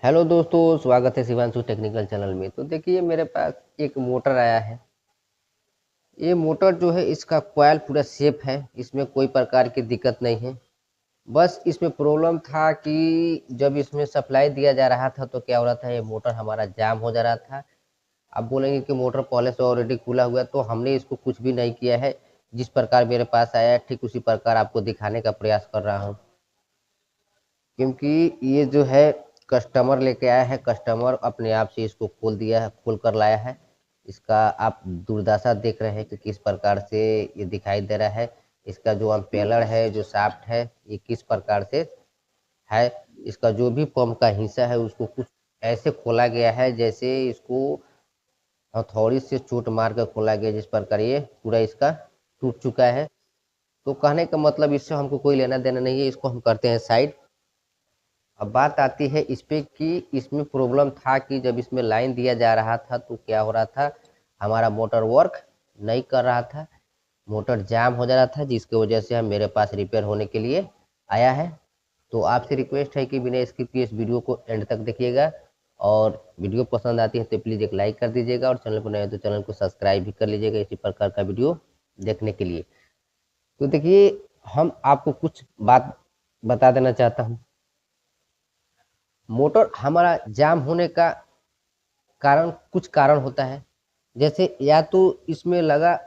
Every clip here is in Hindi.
हेलो दोस्तों, स्वागत है शिवांशु टेक्निकल चैनल में। तो देखिए मेरे पास एक मोटर आया है। ये मोटर जो है इसका कॉइल पूरा सेफ है, इसमें कोई प्रकार की दिक्कत नहीं है। बस इसमें प्रॉब्लम था कि जब इसमें सप्लाई दिया जा रहा था तो क्या हो रहा था, ये मोटर हमारा जाम हो जा रहा था। आप बोलेंगे कि मोटर पहले से ऑलरेडी खुला हुआ है, तो हमने इसको कुछ भी नहीं किया है। जिस प्रकार मेरे पास आया है ठीक उसी प्रकार आपको दिखाने का प्रयास कर रहा हूँ, क्योंकि ये जो है कस्टमर लेके आया है। कस्टमर अपने आप से इसको खोल दिया है, खोल कर लाया है। इसका आप दुर्दशा देख रहे हैं कि किस प्रकार से ये दिखाई दे रहा है। इसका जो अम्पेलर है, जो शाफ्ट है, ये किस प्रकार से है। इसका जो भी पंप का हिस्सा है उसको कुछ ऐसे खोला गया है जैसे इसको हथौड़ी से चोट मार कर खोला गया, जिस प्रकार ये पूरा इसका टूट चुका है। तो कहने का मतलब इससे हमको कोई लेना देना नहीं है, इसको हम करते हैं साइड। अब बात आती है इस पे कि इसमें प्रॉब्लम था कि जब इसमें लाइन दिया जा रहा था तो क्या हो रहा था, हमारा मोटर वर्क नहीं कर रहा था, मोटर जाम हो जा रहा था, जिसकी वजह से हम मेरे पास रिपेयर होने के लिए आया है। तो आपसे रिक्वेस्ट है कि बिना स्किप किए इस वीडियो को एंड तक देखिएगा, और वीडियो पसंद आती है तो प्लीज़ एक लाइक कर दीजिएगा, और चैनल पर नए हैं तो चैनल को सब्सक्राइब भी कर लीजिएगा इसी प्रकार का वीडियो देखने के लिए। तो देखिए, हम आपको कुछ बात बता देना चाहता हूँ। मोटर हमारा जाम होने का कारण कुछ कारण होता है। जैसे या तो इसमें लगा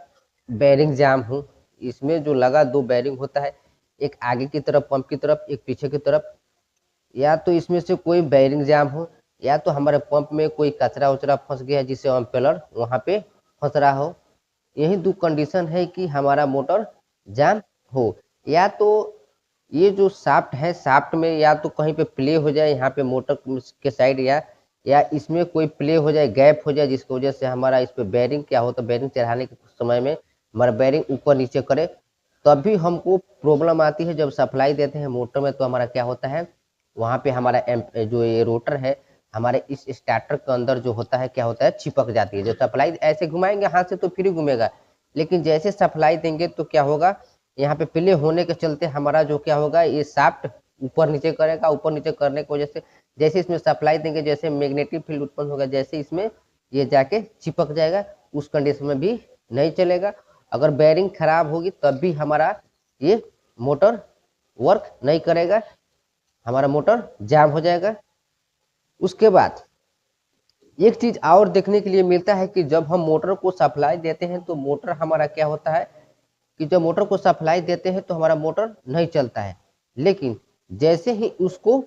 बैरिंग जाम हो, इसमें जो लगा दो बैरिंग होता है, एक आगे की तरफ पंप की तरफ, एक पीछे की तरफ। या तो इसमें से कोई बैरिंग जाम हो, या तो हमारे पंप में कोई कचरा उचरा फंस गया जिससे अम्पेलर वहाँ पे फंस रहा हो। यही दो कंडीशन है कि हमारा मोटर जाम हो। या तो ये जो शाफ्ट है, शाफ्ट में या तो कहीं पे प्ले हो जाए यहाँ पे मोटर के साइड, या इसमें कोई प्ले हो जाए, गैप हो जाए, जिसकी वजह से हमारा इस पे बैरिंग क्या होता है, बैरिंग चढ़ाने के समय में हमारा बैरिंग ऊपर नीचे करे, तभी हमको प्रॉब्लम आती है। जब सप्लाई देते हैं मोटर में तो हमारा क्या होता है, वहाँ पे हमारा जो ये रोटर है हमारे इस स्टार्टर के अंदर जो होता है, क्या होता है, चिपक जाती है। जो सप्लाई ऐसे घुमाएंगे हाथ से तो फिर ही घूमेगा, लेकिन जैसे सप्लाई देंगे तो क्या होगा, यहाँ पे प्ले होने के चलते हमारा जो क्या होगा, ये शाफ्ट ऊपर नीचे करेगा। ऊपर नीचे करने की वजह से जैसे इसमें सप्लाई देंगे, जैसे मैग्नेटिक फील्ड उत्पन्न होगा, जैसे इसमें ये जाके चिपक जाएगा, उस कंडीशन में भी नहीं चलेगा। अगर बैरिंग खराब होगी तब भी हमारा ये मोटर वर्क नहीं करेगा, हमारा मोटर जाम हो जाएगा। उसके बाद एक चीज और देखने के लिए मिलता है कि जब हम मोटर को सप्लाई देते हैं तो मोटर हमारा क्या होता है कि जब मोटर को सप्लाई देते हैं तो हमारा मोटर नहीं चलता है। लेकिन जैसे ही उसको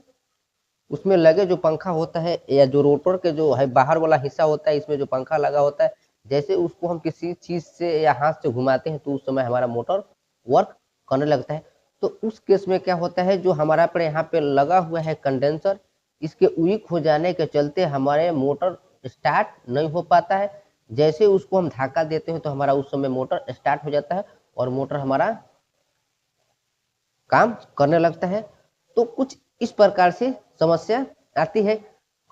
उसमें लगे जो पंखा होता है, या जो रोटर के जो है बाहर वाला हिस्सा होता है, इसमें जो पंखा लगा होता है, जैसे उसको हम किसी चीज से या हाथ से घुमाते हैं तो उस समय हमारा मोटर वर्क करने लगता है। तो उस केस में क्या होता है, जो हमारा पर यहाँ पे लगा हुआ है कंडेंसर, इसके वीक हो जाने के चलते हमारे मोटर स्टार्ट नहीं हो पाता है। जैसे उसको हम धक्का देते हैं तो हमारा उस समय मोटर स्टार्ट हो जाता है और मोटर हमारा काम करने लगता है। तो कुछ इस प्रकार से समस्या आती है।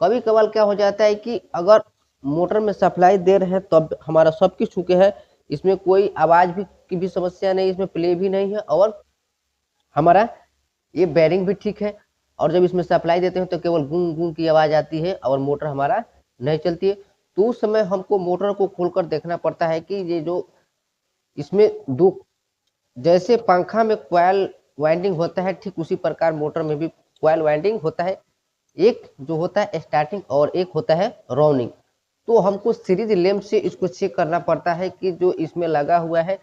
कभी कभार क्या हो जाता है कि अगर मोटर में सप्लाई दे रहे हैं तब हमारा सब कुछ चुके हैं, इसमें कोई आवाज भी की भी समस्या नहीं, इसमें प्ले भी नहीं है, और हमारा ये बैरिंग भी ठीक है। और जब इसमें सप्लाई देते हैं तो केवल गूं गूं की आवाज आती है और मोटर हमारा नहीं चलती है। तो उस समय हमको मोटर को खोलकर देखना पड़ता है कि ये जो इसमें दो, जैसे पंखा में कॉइल वाइंडिंग होता है ठीक उसी प्रकार मोटर में भी कॉइल वाइंडिंग होता है। एक जो होता है स्टार्टिंग और एक होता है राउंडिंग। तो हमको सीरीज लैंप से इसको चेक करना पड़ता है कि जो इसमें लगा हुआ है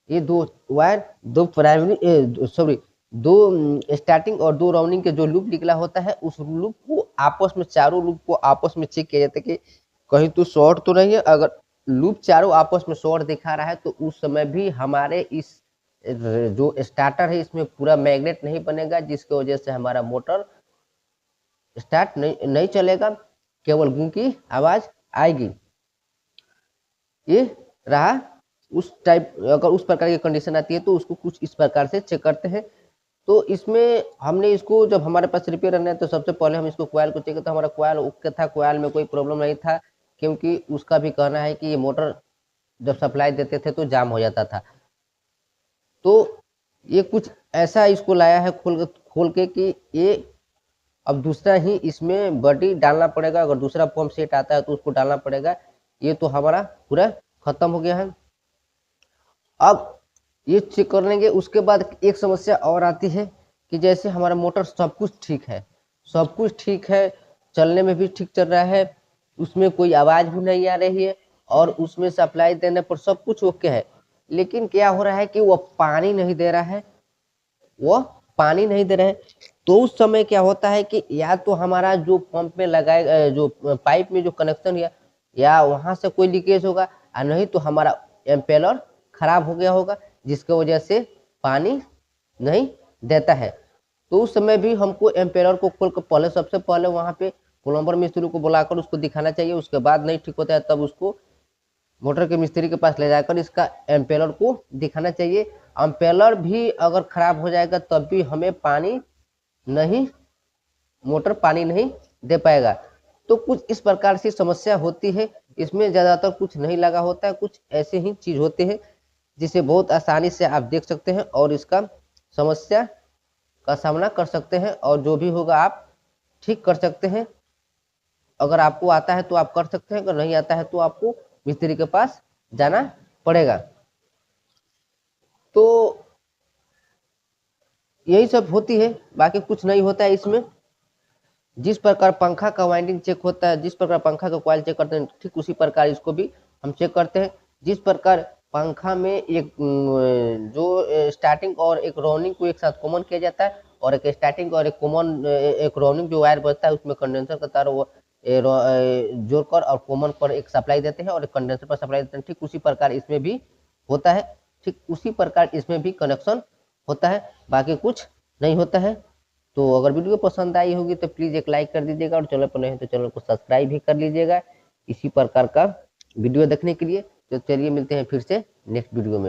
ये दो वायर, दो प्राइमरी सॉरी दो स्टार्टिंग और दो राउंडिंग के जो लूप निकला होता है, उस लूप को आपस में, चारों लूप को आपस में चेक किया जाता है कि कहीं तो शॉर्ट तो नहीं है। अगर लूप चारों आपस में शॉर्ट दिखा रहा है तो उस समय भी हमारे इस जो स्टार्टर है इसमें पूरा मैग्नेट नहीं बनेगा, जिसकी वजह से हमारा मोटर स्टार्ट नहीं चलेगा, केवल गूं की आवाज आएगी। ये रहा उस टाइप, अगर उस प्रकार की कंडीशन आती है तो उसको कुछ इस प्रकार से चेक करते हैं। तो इसमें हमने इसको जब हमारे पास रिपेयर करना है तो सबसे पहले हम इसको कॉइल को चेक करते, हमारा कॉइल ओके था, कॉइल में कोई प्रॉब्लम नहीं था, क्योंकि उसका भी कहना है कि ये मोटर जब सप्लाई देते थे तो जाम हो जाता था। तो ये कुछ ऐसा इसको लाया है खोल के कि ये अब दूसरा ही इसमें बॉडी डालना पड़ेगा। अगर दूसरा पंप सेट आता है तो उसको डालना पड़ेगा। ये तो हमारा पूरा खत्म हो गया है। अब ये चेक कर लेंगे। उसके बाद एक समस्या और आती है कि जैसे हमारा मोटर सब कुछ ठीक है, सब कुछ ठीक है, चलने में भी ठीक चल रहा है, उसमें कोई आवाज़ भी नहीं आ रही है और उसमें सप्लाई देने पर सब कुछ ओके है, लेकिन क्या हो रहा है कि वो पानी नहीं दे रहा है, वो पानी नहीं दे रहे हैं। तो उस समय क्या होता है कि या तो हमारा जो पंप में लगाए जो पाइप में जो कनेक्शन है या वहां से कोई लीकेज होगा, और नहीं तो हमारा एम्पेलर खराब हो गया होगा जिसकी वजह से पानी नहीं देता है। तो उस समय भी हमको एम्पेलर को खोल कर पहले सबसे पहले वहां पे प्लम्बर मिस्त्री को बुलाकर उसको दिखाना चाहिए। उसके बाद नहीं ठीक होता है तब उसको मोटर के मिस्त्री के पास ले जाकर इसका एम्पेलर को दिखाना चाहिए। एम्पेलर भी अगर खराब हो जाएगा तब भी हमें पानी नहीं, मोटर पानी नहीं दे पाएगा। तो कुछ इस प्रकार से समस्या होती है। इसमें ज़्यादातर कुछ नहीं लगा होता है, कुछ ऐसे ही चीज़ होते हैं जिसे बहुत आसानी से आप देख सकते हैं और इसका समस्या का सामना कर सकते हैं और जो भी होगा आप ठीक कर सकते हैं। अगर आपको आता है तो आप कर सकते हैं, अगर नहीं आता है तो आपको मिस्त्री के पास जाना पड़ेगा। तो यही सब होती है, बाकी कुछ नहीं होता है इसमें। जिस प्रकार पंखा का वाइंडिंग चेक होता है, जिस प्रकार पंखा का कॉइल चेक करते हैं, ठीक उसी प्रकार इसको भी हम चेक करते हैं। जिस प्रकार पंखा में एक जो स्टार्टिंग और एक राउंडिंग को एक साथ कॉमन किया जाता है और एक स्टार्टिंग और एक कॉमन एक राउंडिंग जो वायर बचता है उसमें कंडेंसर का तार वो जोड़कर और कॉमन पर एक सप्लाई देते हैं और एक कंडेंसर पर सप्लाई देते हैं। ठीक उसी प्रकार इसमें भी होता है, ठीक उसी प्रकार इसमें भी कनेक्शन होता है, बाकी कुछ नहीं होता है। तो अगर वीडियो पसंद आई होगी तो प्लीज़ एक लाइक कर दीजिएगा और चैनल पर नए हैं तो चैनल को सब्सक्राइब भी कर लीजिएगा इसी प्रकार का वीडियो देखने के लिए। तो चलिए मिलते हैं फिर से नेक्स्ट वीडियो में।